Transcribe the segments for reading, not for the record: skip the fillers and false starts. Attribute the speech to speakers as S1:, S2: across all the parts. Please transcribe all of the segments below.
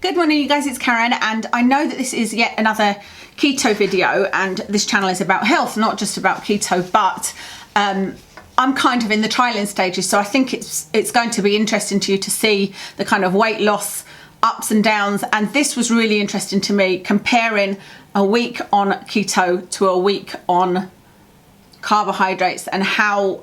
S1: Good morning you guys, it's Karen, and I know that this is yet another keto video, and this channel is about health, not just about keto, but I'm kind of in the trialing stages, so I think it's going to be interesting to you to see the kind of weight loss ups and downs. And this was really interesting to me, comparing a week on keto to a week on carbohydrates and how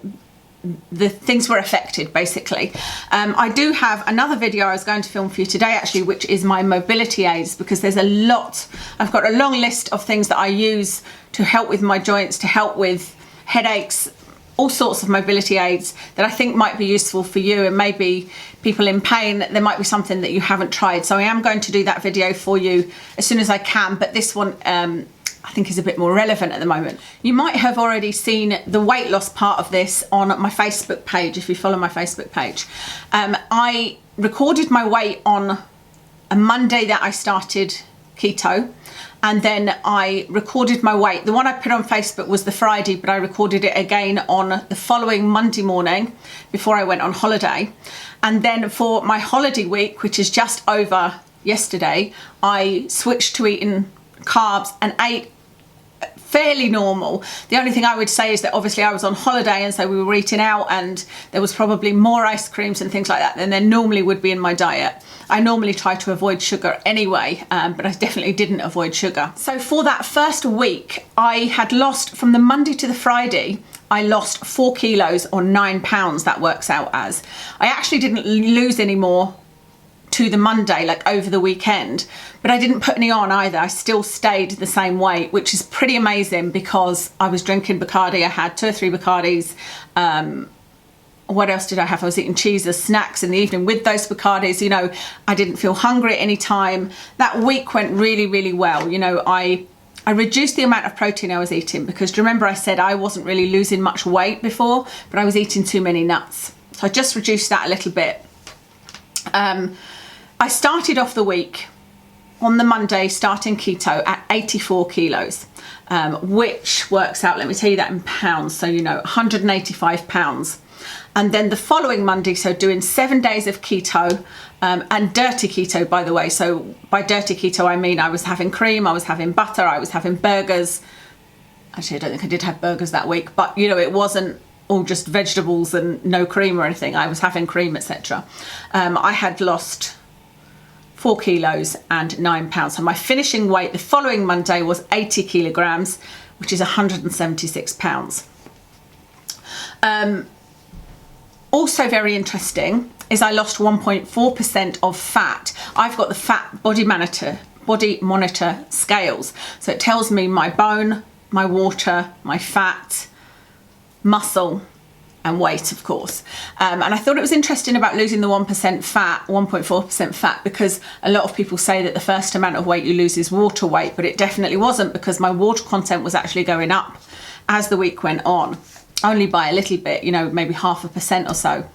S1: the things were affected, basically. I do have another video I was going to film for you today, actually, which is my mobility aids, because there's a lot. I've got a long list of things that I use to help with my joints, to help with headaches, all sorts of mobility aids that I think might be useful for you, and maybe people in pain, there might be something that you haven't tried. So I am going to do that video for you as soon as I can, but this one I think is a bit more relevant at the moment. You might have already seen the weight loss part of this on my Facebook page, if you follow my Facebook page. I recorded my weight on a Monday that I started keto, and then I recorded my weight. The one I put on Facebook was the Friday, but I recorded it again on the following Monday morning before I went on holiday. And then for my holiday week, which is just over yesterday, I switched to eating carbs and ate fairly normal. The only thing I would say is that obviously I was on holiday, and so we were eating out, and there was probably more ice creams and things like that than there normally would be in my diet. I normally try to avoid sugar anyway, but I definitely didn't avoid sugar. So for that first week, I had lost, from the Monday to the Friday, I lost 4 kilos or 9 pounds, that works out as. I actually didn't lose any more to the Monday, like over the weekend, but I didn't put any on either. I still stayed the same weight, which is pretty amazing because I was drinking Bacardi. I had 2 or 3 Bacardis. What else did I have? I was eating cheese as snacks in the evening with those Bacardis. You know, I didn't feel hungry at any time. That week went really, really well. You know, I reduced the amount of protein I was eating, because do you remember I said I wasn't really losing much weight before, but I was eating too many nuts. So I just reduced that a little bit. I started off the week on the Monday starting keto at 84 kilos, which works out, let me tell you that in pounds, so you know, 185 pounds. And then the following Monday, so doing 7 days of keto, and dirty keto, by the way. So by dirty keto, I mean I was having cream, I was having butter, I was having burgers. Actually, I don't think I did have burgers that week, but you know, it wasn't all just vegetables and no cream or anything. I was having cream, etc. I had lost 4 kilos and 9 pounds. So my finishing weight the following Monday was 80 kilograms, which is 176 pounds. Also very interesting is I lost 1.4% of fat. I've got the fat body monitor scales. So it tells me my bone, my water, my fat, muscle, and weight, of course. And I thought it was interesting about losing the 1% fat, 1.4% fat, because a lot of people say that the first amount of weight you lose is water weight, but it definitely wasn't, because my water content was actually going up as the week went on, only by a little bit, you know, maybe 0.5% or so.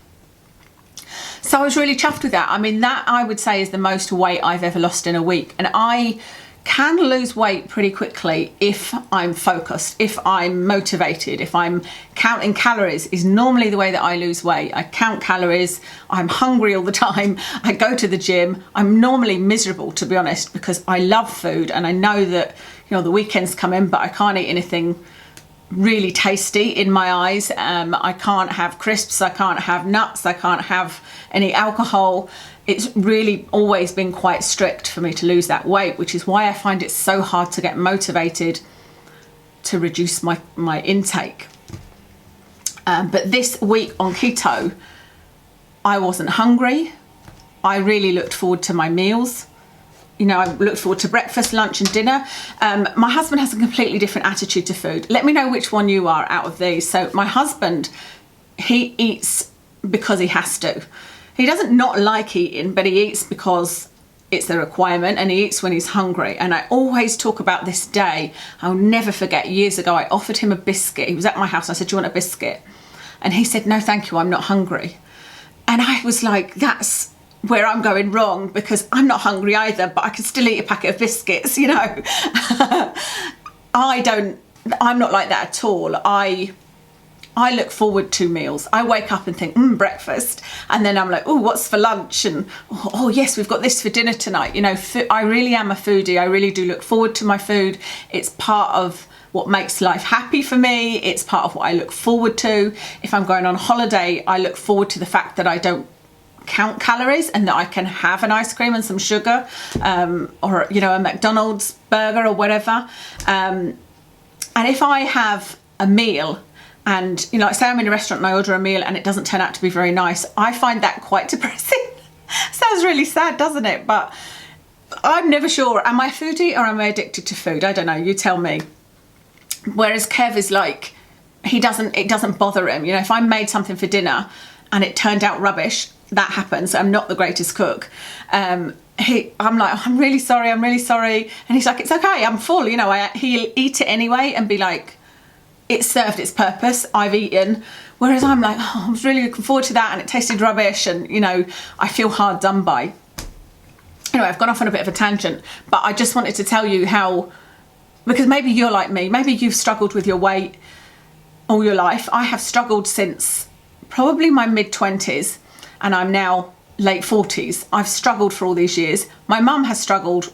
S1: So I was really chuffed with that. I mean, that I would say is the most weight I've ever lost in a week. And I can lose weight pretty quickly if I'm focused, if I'm motivated, if I'm counting calories is normally the way that I lose weight. I count calories, I'm hungry all the time, I go to the gym. I'm normally miserable, to be honest, because I love food, and I know that, you know, the weekends come in, but I can't eat anything really tasty in my eyes. I can't have crisps, I can't have nuts, I can't have any alcohol. It's really always been quite strict for me to lose that weight, which is why I find it so hard to get motivated to reduce my intake. But this week on keto, I wasn't hungry. I really looked forward to my meals. You know, I looked forward to breakfast, lunch and dinner. My husband has a completely different attitude to food. Let me know which one you are out of these. So my husband, he eats because he has to. He doesn't not like eating, but he eats because it's a requirement, and he eats when he's hungry. And I always talk about this day. I'll never forget, years ago, I offered him a biscuit. He was at my house. I said, "Do you want a biscuit?" And he said, "No, thank you, I'm not hungry." And I was like, that's where I'm going wrong, because I'm not hungry either, but I can still eat a packet of biscuits, you know. I'm not like that at all. I look forward to meals. I wake up and think, breakfast. And then I'm like, oh, what's for lunch? And, oh, yes, we've got this for dinner tonight. You know, I really am a foodie. I really do look forward to my food. It's part of what makes life happy for me. It's part of what I look forward to. If I'm going on holiday, I look forward to the fact that I don't count calories and that I can have an ice cream and some sugar, or, you know, a McDonald's burger or whatever. And if I have a meal, and, you know, like say I'm in a restaurant and I order a meal and it doesn't turn out to be very nice, I find that quite depressing. Sounds really sad, doesn't it? But I'm never sure, am I a foodie or am I addicted to food? I don't know, you tell me. Whereas Kev is like, it doesn't bother him. You know, if I made something for dinner and it turned out rubbish, that happens. I'm not the greatest cook. I'm like, I'm really sorry. And he's like, it's okay, I'm full. You know, he'll eat it anyway and be like, it served its purpose, I've eaten. Whereas I'm like, oh, I was really looking forward to that and it tasted rubbish, and, you know, I feel hard done by. Anyway, I've gone off on a bit of a tangent, but I just wanted to tell you how, because maybe you're like me, maybe you've struggled with your weight all your life. I have struggled since probably my mid-20s, and I'm now late 40s. I've struggled for all these years. My mum has struggled,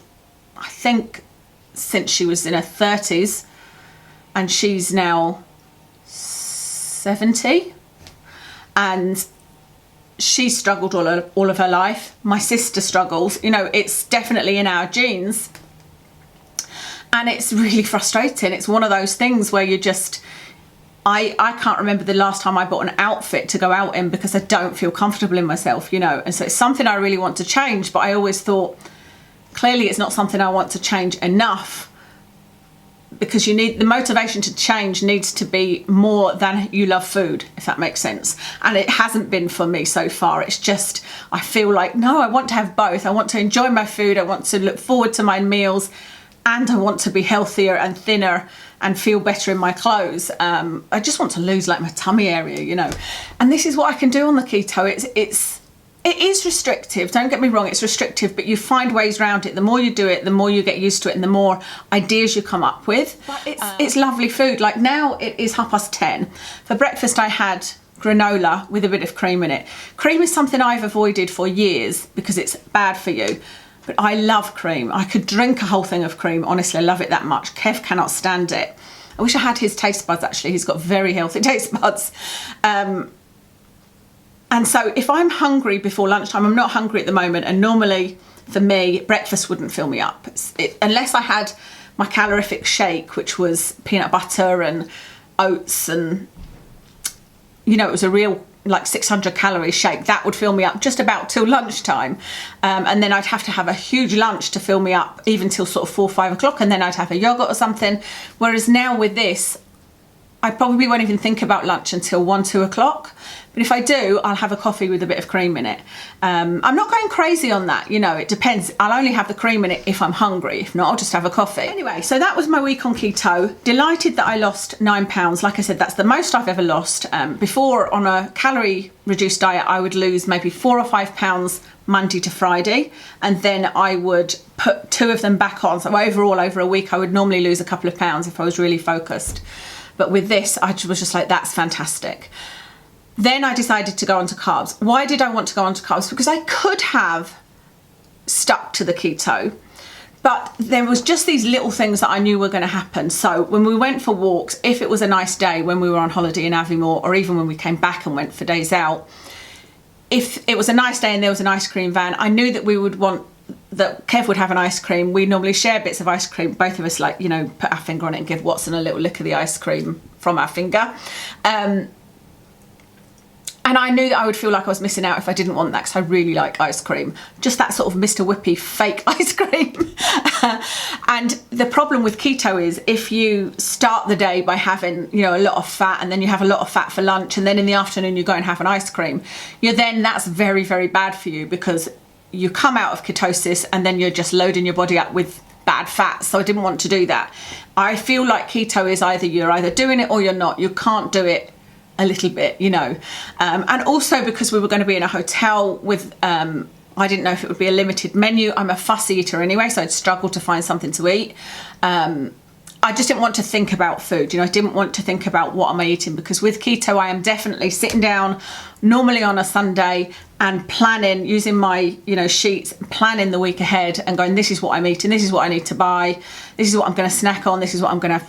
S1: I think, since she was in her 30s, and she's now 70, and she struggled all of her life. My sister struggles. You know, it's definitely in our genes, and it's really frustrating. It's one of those things where you just, I can't remember the last time I bought an outfit to go out in because I don't feel comfortable in myself, you know. And so it's something I really want to change, but I always thought, clearly it's not something I want to change enough, because you need, the motivation to change needs to be more than you love food, if that makes sense. And it hasn't been for me so far. It's just, I feel like, no, I want to have both. I want to enjoy my food. I want to look forward to my meals, and I want to be healthier and thinner and feel better in my clothes. I just want to lose like my tummy area, you know. And this is what I can do on the keto. It is restrictive, don't get me wrong, it's restrictive, but you find ways around it. The more you do it, the more you get used to it, and the more ideas you come up with. But it's lovely food. Like now it is 10:30. For breakfast I had granola with a bit of cream in it. Cream is something I've avoided for years because it's bad for you. But I love cream. I could drink a whole thing of cream, honestly, I love it that much. Kev cannot stand it. I wish I had his taste buds actually, he's got very healthy taste buds. And so if I'm hungry before lunchtime, I'm not hungry at the moment, and normally for me, breakfast wouldn't fill me up. Unless I had my calorific shake, which was peanut butter and oats, and, you know, it was a real like 600 calorie shake, that would fill me up just about till lunchtime. And then I'd have to have a huge lunch to fill me up, even till sort of 4 or 5 o'clock, and then I'd have a yogurt or something. Whereas now with this, I probably won't even think about lunch until 1, 2 o'clock. But if I do, I'll have a coffee with a bit of cream in it. I'm not going crazy on that, you know, it depends. I'll only have the cream in it if I'm hungry. If not, I'll just have a coffee. Anyway, so that was my week on keto. Delighted that I lost 9 pounds. Like I said, that's the most I've ever lost. Before, on a calorie reduced diet, I would lose maybe 4 or 5 pounds Monday to Friday, and then I would put 2 of them back on. So overall, over a week, I would normally lose a couple of pounds if I was really focused. But with this, I was just like, that's fantastic. Then I decided to go onto carbs. Why did I want to go onto carbs? Because I could have stuck to the keto, but there was just these little things that I knew were going to happen. So when we went for walks, if it was a nice day when we were on holiday in Aviemore, or even when we came back and went for days out, if it was a nice day and there was an ice cream van, I knew that we would want, that Kev would have an ice cream. We normally share bits of ice cream. Both of us, like, you know, put our finger on it and give Watson a little lick of the ice cream from our finger. And I knew that I would feel like I was missing out if I didn't want that, because I really like ice cream. Just that sort of Mr. Whippy fake ice cream. And the problem with keto is if you start the day by having, you know, a lot of fat, and then you have a lot of fat for lunch, and then in the afternoon you go and have an ice cream, that's very, very bad for you, because you come out of ketosis and then you're just loading your body up with bad fat. So I didn't want to do that. I feel like keto is you're either doing it or you're not. You can't do it a little bit, you know. And also because we were going to be in a hotel with, I didn't know if it would be a limited menu. I'm a fussy eater anyway, so I'd struggle to find something to eat. I just didn't want to think about food. I didn't want to think about what am I eating, because with keto, I am definitely sitting down normally on a Sunday and planning, using my, sheets, planning the week ahead and going, this is what I'm eating, this is what I need to buy, this is what I'm going to snack on, this is what I'm going to have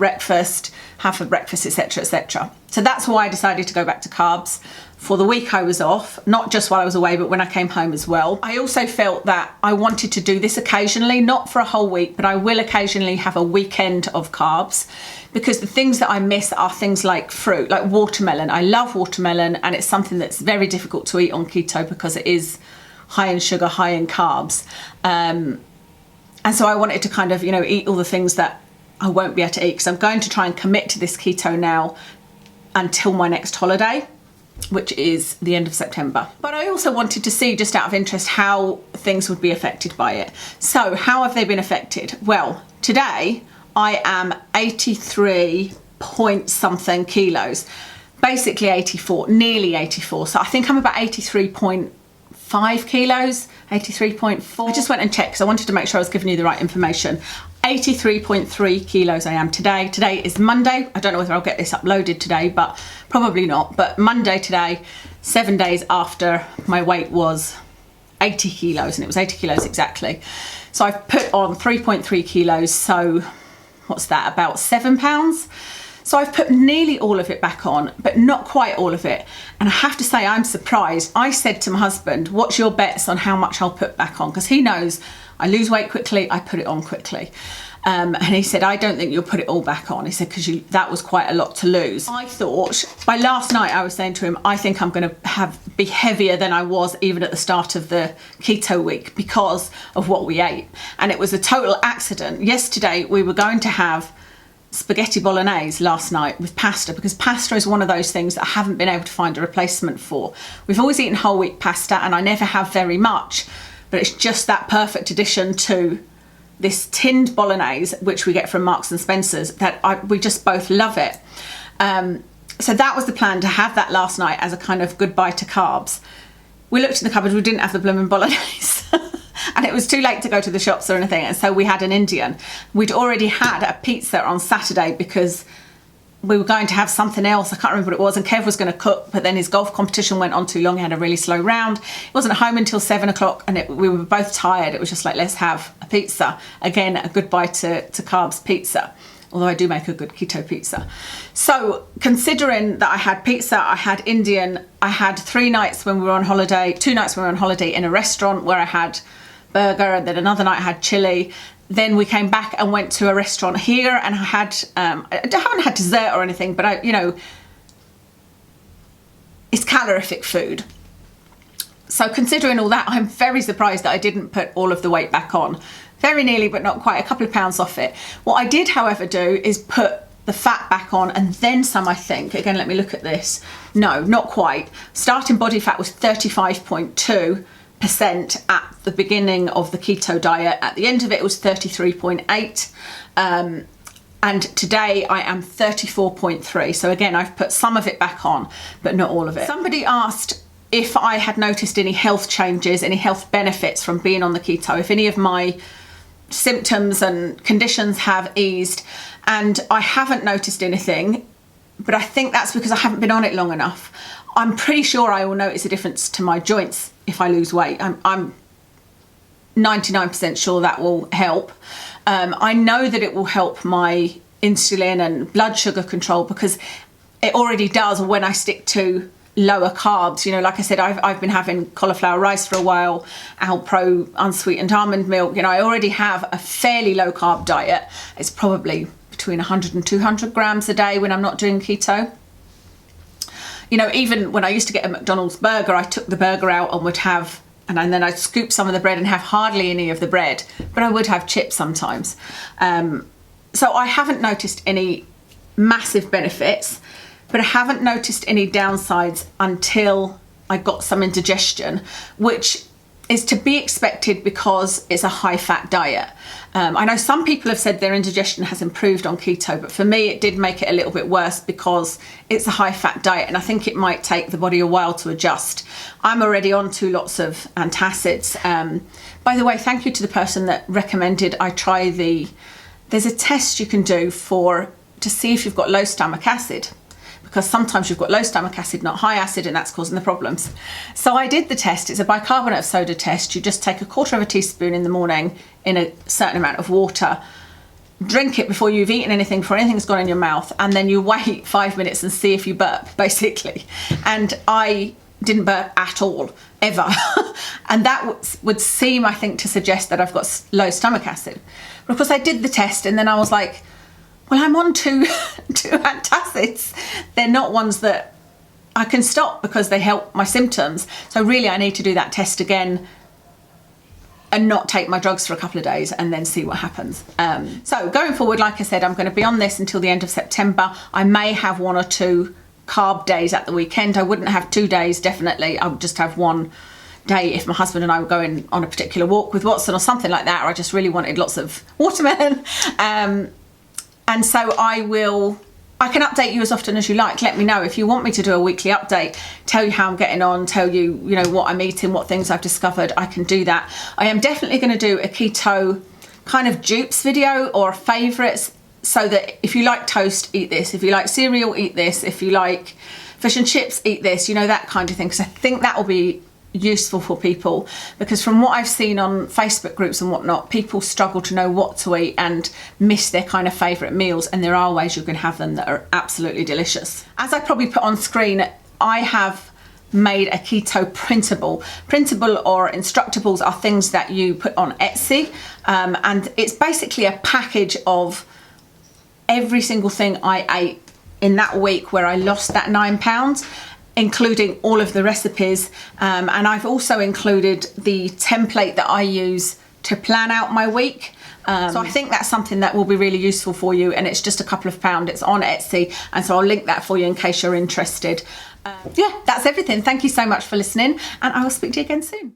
S1: for breakfast, etc., etc. So that's why I decided to go back to carbs for the week I was off, not just while I was away, but when I came home as well. I also felt that I wanted to do this occasionally, not for a whole week, but I will occasionally have a weekend of carbs, because the things that I miss are things like fruit, like watermelon. I love watermelon, and it's something that's very difficult to eat on keto because it is high in sugar, high in carbs. And so I wanted to kind of, eat all the things that I won't be able to eat, because I'm going to try and commit to this keto now until my next holiday, which is the end of September. But I also wanted to see, just out of interest, how things would be affected by it. So how have they been affected? Well, today I am 83 point something kilos, basically 84, nearly 84. So I think I'm about 83.5 kilos, 83.4. I just went and checked because I wanted to make sure I was giving you the right information. 83.3 kilos I am today. Today is Monday. I don't know whether I'll get this uploaded today, but probably not. But Monday today, 7 days after my weight was 80 kilos, and it was 80 kilos exactly. So I've put on 3.3 kilos. So what's that, about 7 pounds? So I've put nearly all of it back on, but not quite all of it. And I have to say, I'm surprised. I said to my husband, what's your bets on how much I'll put back on? Because he knows I lose weight quickly, I put it on quickly. And he said, I don't think you'll put it all back on. He said, because that was quite a lot to lose. I thought, by last night I was saying to him, I think I'm going to be heavier than I was even at the start of the keto week because of what we ate. And it was a total accident. Yesterday we were going to have spaghetti bolognese last night with pasta, because pasta is one of those things that I haven't been able to find a replacement for. We've always eaten whole wheat pasta, and I never have very much, but it's just that perfect addition to this tinned bolognese, which we get from Marks and Spencer's, that we just both love it. So that was the plan, to have that last night as a kind of goodbye to carbs. We looked in the cupboard, we didn't have the blooming bolognese. And it was too late to go to the shops or anything, and so we had an Indian. We'd already had a pizza on Saturday because we were going to have something else. I can't remember what it was, and Kev was going to cook, but then his golf competition went on too long. He had a really slow round. He wasn't home until 7 o'clock, and we were both tired. It was just like, let's have a pizza. Again, a goodbye to carbs pizza, although I do make a good keto pizza. So considering that I had pizza, I had Indian, I had 3 nights when we were on holiday, 2 nights when we were on holiday in a restaurant where I had burger, and then another night I had chili. Then we came back and went to a restaurant here, and I haven't had dessert or anything, but it's calorific food. So considering all that, I'm very surprised that I didn't put all of the weight back on. Very nearly, but not quite, a couple of pounds off it. What I did, however, do is put the fat back on, and then some, I think. Again, let me look at this. No, not quite. Starting body fat was 35.2%. At the beginning of the keto diet. At the end of it was 33.8, and today I am 34.3. So again, I've put some of it back on, but not all of it. Somebody asked if I had noticed any health changes, any health benefits from being on the keto, if any of my symptoms and conditions have eased, and I haven't noticed anything, but I think that's because I haven't been on it long enough. I'm pretty sure I will notice a difference to my joints if I lose weight. I'm 99% sure that will help. I know that it will help my insulin and blood sugar control, because it already does when I stick to lower carbs. Like I said, I've been having cauliflower rice for a while, Alpro unsweetened almond milk. I already have a fairly low carb diet. It's probably between 100 and 200 grams a day when I'm not doing keto. Even when I used to get a McDonald's burger, I took the burger out and would have, and then I'd scoop some of the bread and have hardly any of the bread, but I would have chips sometimes. So I haven't noticed any massive benefits, but I haven't noticed any downsides until I got some indigestion, which is to be expected because it's a high fat diet. I know some people have said their indigestion has improved on keto, but for me it did make it a little bit worse because it's a high fat diet, and I think it might take the body a while to adjust. I'm already on 2 lots of antacids. By the way, thank you to the person that recommended I try the there's a test you can do to see if you've got low stomach acid, because sometimes you've got low stomach acid, not high acid, and that's causing the problems. So I did the test. It's a bicarbonate of soda test. You just take 1/4 teaspoon in the morning in a certain amount of water, drink it before you've eaten anything, before anything's gone in your mouth, and then you wait 5 minutes and see if you burp, basically. And I didn't burp at all, ever. And that would seem, I think, to suggest that I've got low stomach acid. But of course I did the test, and then I was like, well, I'm on two antacids. They're not ones that I can stop because they help my symptoms. So really I need to do that test again and not take my drugs for a couple of days and then see what happens. So going forward, like I said, I'm going to be on this until the end of September. I may have 1 or 2 carb days at the weekend. I wouldn't have 2 days, definitely. I would just have 1 day if my husband and I were going on a particular walk with Watson or something like that, or I just really wanted lots of watermelon. And so I can update you as often as you like. Let me know if you want me to do a weekly update, tell you how I'm getting on, tell you, you know, what I'm eating, what things I've discovered. I can do that. I am definitely going to do a keto kind of dupes video or favourites, so that if you like toast, eat this. If you like cereal, eat this. If you like fish and chips, eat this. You know, that kind of thing. Because I think that will be useful for people, because from what I've seen on Facebook groups and whatnot, people struggle to know what to eat and miss their kind of favourite meals, and there are ways you can have them that are absolutely delicious. As I probably put on screen, I have made a keto printable. Printable or instructables are things that you put on Etsy, and it's basically a package of every single thing I ate in that week where I lost that 9 pounds, including all of the recipes, and I've also included the template that I use to plan out my week. So I think that's something that will be really useful for you, and it's just a couple of pounds. It's on Etsy, and so I'll link that for you in case you're interested. Yeah, that's everything. Thank you so much for listening, and I will speak to you again soon.